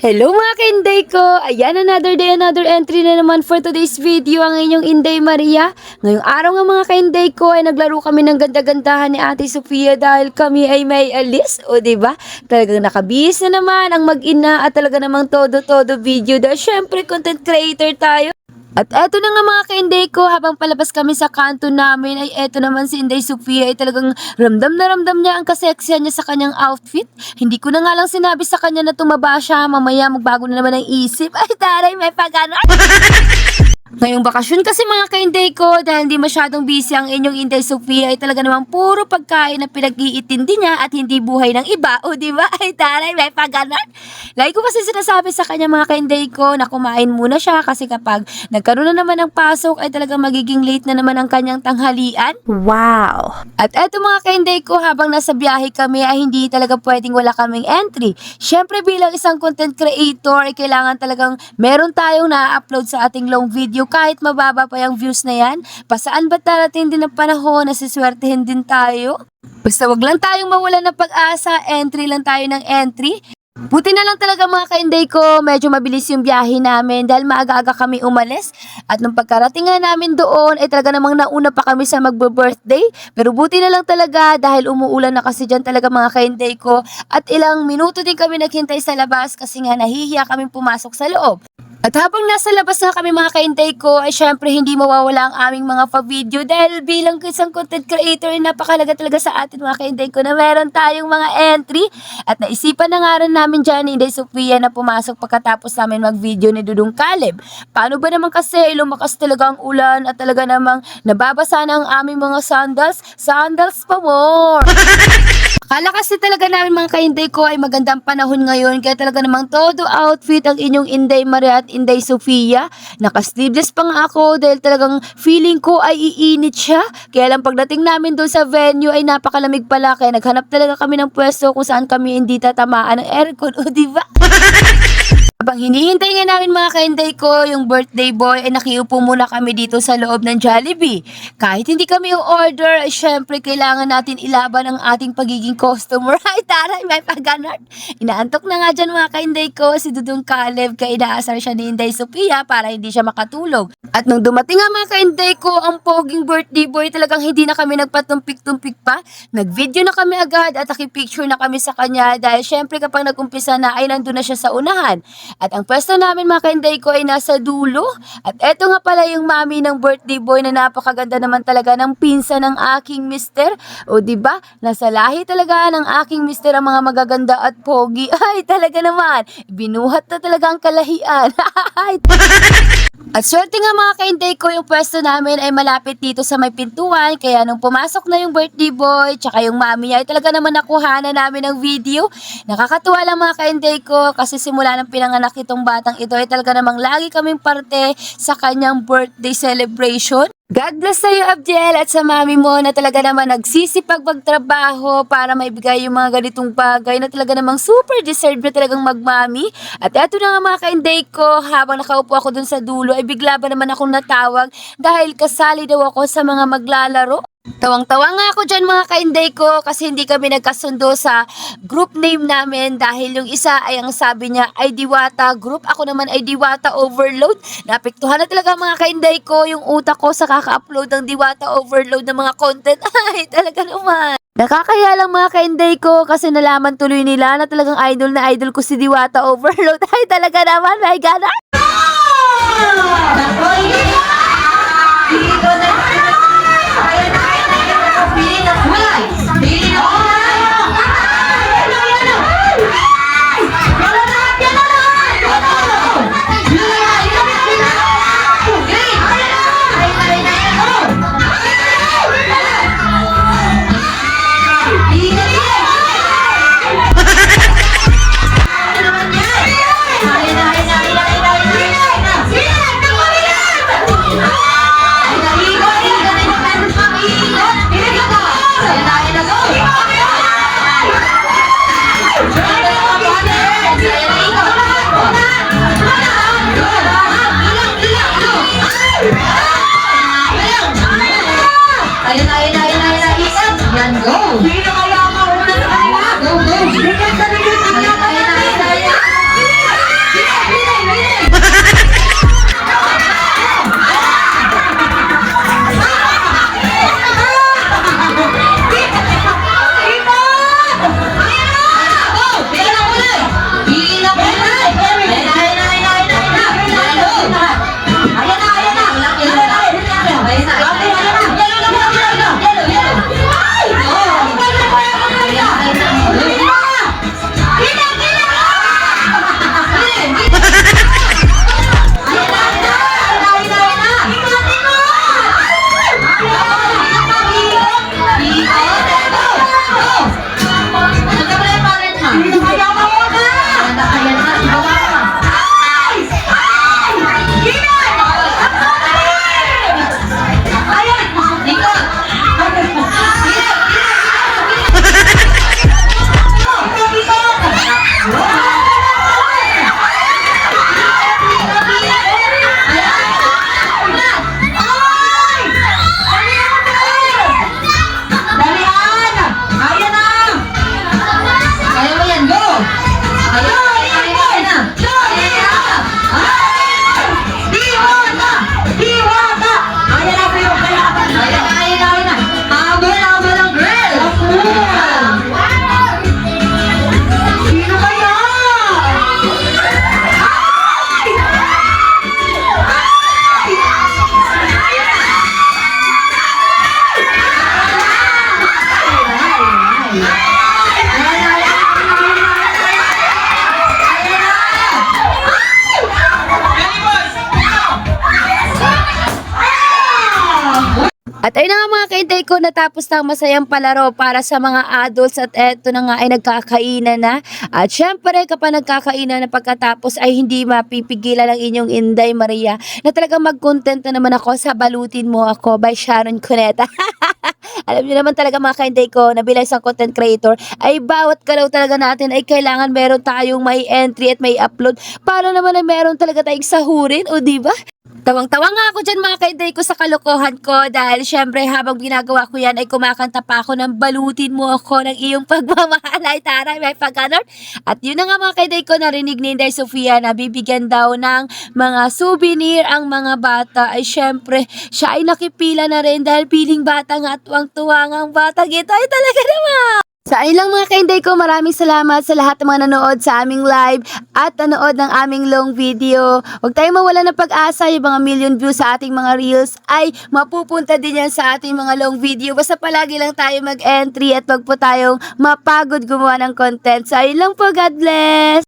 Hello mga ka-Inday ko! Ayan, another day, another entry na naman for today's video, ang inyong Inday Maria. Ngayong araw nga mga ka-Inday ko ay naglaro kami ng ganda-gandahan ni Ate Sofia dahil kami ay may alis. O diba? Talagang nakabihis na naman ang mag-ina at talaga namang todo-todo video dahil syempre content creator tayo. At eto na nga mga ka-Inday ko, habang palabas kami sa kanto namin ay eto naman si Inday Sofia ay talagang ramdam na ramdam niya ang kaseksihan niya sa kanyang outfit. Hindi ko na nga lang sinabi sa kanya na tumaba siya, mamaya magbago na naman ang isip. Ay taray, may pag-ano. Ngayong bakasyon kasi mga ka-Inday ko, dahil hindi masyadong busy ang inyong Inday Sofia ay talaga namang puro pagkain na pinag-iitindi niya at hindi buhay ng iba. O diba? Ay taray, may pag-ganon. Lagi ko kasi sinasabi sa kanya mga ka-Inday ko na kumain muna siya kasi kapag nagkaroon na naman ng pasok ay talagang magiging late na naman ang kanyang tanghalian. Wow! At eto mga ka-Inday ko, habang nasa biyahe kami ay hindi talaga pwedeng wala kaming entry. Syempre bilang isang content creator ay kailangan talagang meron tayong na-upload sa ating long video kahit mababa pa yung views na yan. Pasaan ba darating din ang panahon na siswertehin din tayo? Basta wag lang tayong mawalan ng pag-asa, entry lang tayo ng entry. Buti na lang talaga mga ka-Inday ko, medyo mabilis yung biyahe namin dahil maaga-aga kami umalis. At nung pagkarating nga namin doon, ay talaga namang nauna pa kami sa magbo-birthday. Pero buti na lang talaga dahil umuulan na kasi dyan talaga mga ka-Inday ko. At ilang minuto din kami naghintay sa labas kasi nga nahihiya kami pumasok sa loob. At habang nasa labas na kami mga ka-Inday ko, ay syempre hindi mawawala ang aming mga pa-video dahil bilang isang content creator ay napakalaga talaga sa atin mga ka-Inday ko na meron tayong mga entry. At naisipan na nga rin namin dyan ni Inday Sofia na pumasok pagkatapos namin mag-video ni Dudong Caleb. Paano ba naman kasi lumakas talaga ang ulan at talaga namang nababasa na ang aming mga sandals? Sandals pa more! Akala kasi talaga namin mga ka-Inday ko ay magandang panahon ngayon kaya talaga namang todo outfit ang inyong Inday Maria at Inday Sofia. Naka-sleeveless pa nga ako dahil talagang feeling ko ay iinit siya. Kaya lang pagdating namin doon sa venue ay napakalamig pala kaya naghanap talaga kami ng pwesto kung saan kami hindi tatamaan ng aircon. O diba? Habang hinihintay nga namin mga ka-Inday ko yung birthday boy ay nakiupo muna kami dito sa loob ng Jollibee. Kahit hindi kami order ay syempre kailangan natin ilaban ang ating pagiging customer. Ay taray, may pag-ganon. Inaantok na nga dyan mga ka-Inday ko si Dudong Caleb kaya inaasar siya ni Inday Sofia para hindi siya makatulog. At nung dumating nga mga ka-Inday ko ang poging birthday boy talagang hindi na kami nagpatumpik-tumpik pa. Nag-video na kami agad at nakipicture na kami sa kanya dahil syempre kapag nag-umpisa na ay nandun na siya sa unahan. At ang pwesto namin mga ka-Inday ko ay nasa dulo. At eto nga pala yung mami ng birthday boy na napakaganda naman talaga ng pinsan ng aking mister. O diba? Nasa lahi talaga ng aking mister ang mga magaganda at pogi. Ay talaga naman. Binuhat na talaga ang kalahian. At swerte nga mga ka-Inday ko yung pwesto namin ay malapit dito sa may pintuan. Kaya nung pumasok na yung birthday boy tsaka yung mami niya ay talaga naman nakuhanan namin ng video. Nakakatuwa lang mga ka-Inday ko kasi simula ng pinanganak itong batang ito ay talaga namang lagi kaming parte sa kanyang birthday celebration. God bless sa'yo, Abdiel, at sa mami mo na talaga naman nagsisipag magtrabaho para maibigay yung mga ganitong bagay na talaga namang super deserve na talagang magmami. At eto na nga mga ka-Inday ko, habang nakaupo ako dun sa dulo ay bigla ba naman akong natawag dahil kasali daw ako sa mga maglalaro. Tawang-tawa nga ako dyan mga ka-Inday ko kasi hindi kami nagkasundo sa group name namin dahil yung isa ay ang sabi niya ay Diwata Group, ako naman ay Diwata Overload. Napiktuhan na talaga mga ka-Inday ko yung utak ko sa kaka-upload ng Diwata Overload ng mga content. Ay talaga naman. Nakakaya lang mga ka-Inday ko kasi nalaman tuloy nila na talagang idol na idol ko si Diwata Overload. Ay talaga naman, my God. Sino kaya? At ayun na nga mga kaintay ko, natapos na ang masayang palaro para sa mga adults at eto na nga ay nagkakainan na. At syempre kapag nagkakainan na pagkatapos ay hindi mapipigilan ang inyong Inday Maria na talagang mag-content na naman ako sa Balutin Mo Ako by Sharon Cuneta. Alam niyo naman talaga mga kaintay ko na bilang isang content creator ay bawat galaw talaga natin ay kailangan meron tayong may entry at may upload para naman ay meron talaga tayong sahurin, o diba? Tawang-tawa nga ako dyan mga kaintay ko sa kalokohan ko dahil syempre habang ginagawa ko yan ay kumakanta pa ako ng Balutin Mo Ako ng iyong pagmamahal. Ay taray, may pagkanon. At yun na nga mga kaintay ko, narinig ni Inday Sofia na bibigyan daw ng mga souvenir ang mga bata. Ay syempre, siya ay nakipila na rin dahil piling bata nga at tuwang-tuwa nga ang bata ito. Ay talaga naman. Sa ayun lang mga kainday ko, maraming salamat sa lahat ng mga nanood sa aming live at nanood ng aming long video. Huwag tayong mawala ng pag-asa, yung mga million views sa ating mga reels ay mapupunta din yan sa ating mga long video. Basta palagi lang tayo mag-entry at wag po tayong mapagod gumawa ng content. So ayun lang po, God bless!